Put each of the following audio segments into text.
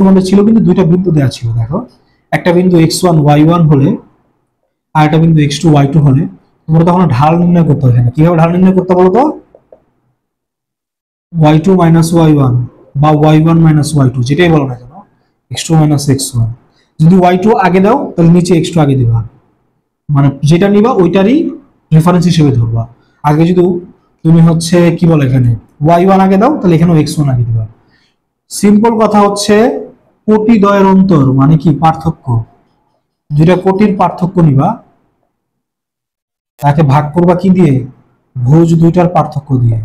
তোমাদের ছিল কিন্তু দুইটা বিন্দু দেওয়া ছিল, দেখো একটা বিন্দু x1 y1 হলে আর একটা বিন্দু x2 y2 হলে তোমরা তখন ঢাল নির্ণয় করতে হবে। কিভাবে ঢাল নির্ণয় করতে বলো তো? y2 মাইনাস y1 বা y1 মাইনাস y2 যেটাই বলো না কেন, x2 মাইনাস x1। যদি y2 আগে দাও তাহলে নিচে x2 আগে দিবা, মানে যেটা নিবা ওইটারই রেফারেন্স হিসেবে ধরবা। আগে যদি তুমি হচ্ছে কি বলে এখানে y1 আগে দাও তাহলে এখানেও x1 আগে দিবা। সিম্পল কথা হচ্ছে কোটি দ্বয়ের অন্তর মানে কি পার্থক্য, যেটা কোটির পার্থক্য নিবা তাকে ভাগ করবা কি দিয়ে? ভুজ দুইটার পার্থক্য দিয়ে।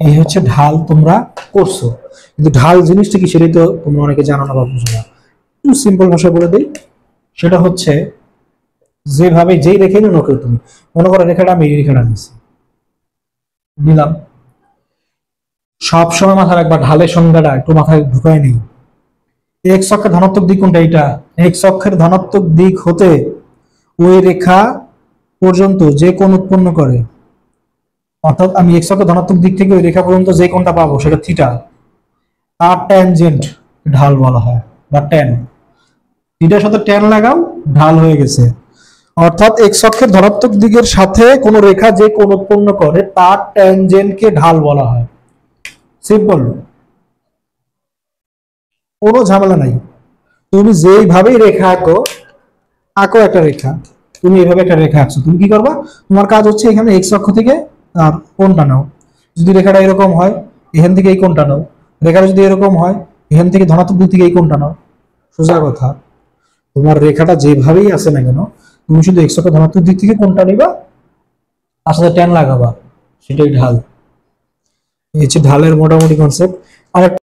এই হচ্ছে ঢাল তোমরা করছো, কিন্তু ঢাল জিনিসটা কি সেটাই তো তোমরা অনেকে জানো না বা বুঝো না। একটু সিম্পল ভাষা বলে দিই, সেটা হচ্ছে যেভাবে যেই রেখে নিও কেউ, তুমি মনে করো রেখাটা আমি এই রেখাটা নিচ্ছি নিলাম, সবসময় মাথায় রাখবা ঢালের সংজ্ঞাটা একটু মাথায় ঢুকায় নেই। এক্স অক্ষের ধনাত্মক দিক কোনটা? এটা এক্স অক্ষের ধনাত্মক দিক হতে ওই রেখা পর্যন্ত যে কোণ উৎপন্ন করে, অর্থাৎ আমি এক্স অক্ষের ধনাত্মক দিক থেকে ওই রেখা পর্যন্ত যে কোণটা পাবো সেটা থিটা, তার ট্যানজেন্ট ঢাল বলা হয় বা ট্যান। থিটার সাথে ট্যান লাগাও, ঢাল হয়ে গেছে। অর্থাৎ এক্স অক্ষের ধনাত্মক দিকের সাথে কোন রেখা যে কোণ উৎপন্ন করে তার ট্যানজেন্টকে ঢাল বলা হয়। সিম্পল, কোনো ঝামেলা নাই। তুমি যেইভাবেই রেখা আঁকো, আঁকো একটা রেখা, তুমি এইভাবে একটা রেখা আঁকছো, তুমি কি করবা? তোমার কাজ হচ্ছে এখানে এক্স অক্ষ থেকে কোণটা নাও। যদি রেখাটা এরকম হয় এখান থেকে এই কোণটা নাও, রেখাটা যদি এরকম হয় এখান থেকে ধনাত্মক দিক থেকে এই কোণটা নাও। সোজা কথা, তোমার রেখাটা যেভাবেই আসে না কেন তুমি শুধু এক্স অক্ষ ধনাত্মক দিক থেকে কোণটা নিবা, তার সাথে ট্যান লাগাবা, সেটাই ঢাল। এই হচ্ছে ঢালের মোটামুটি কনসেপ্ট। আর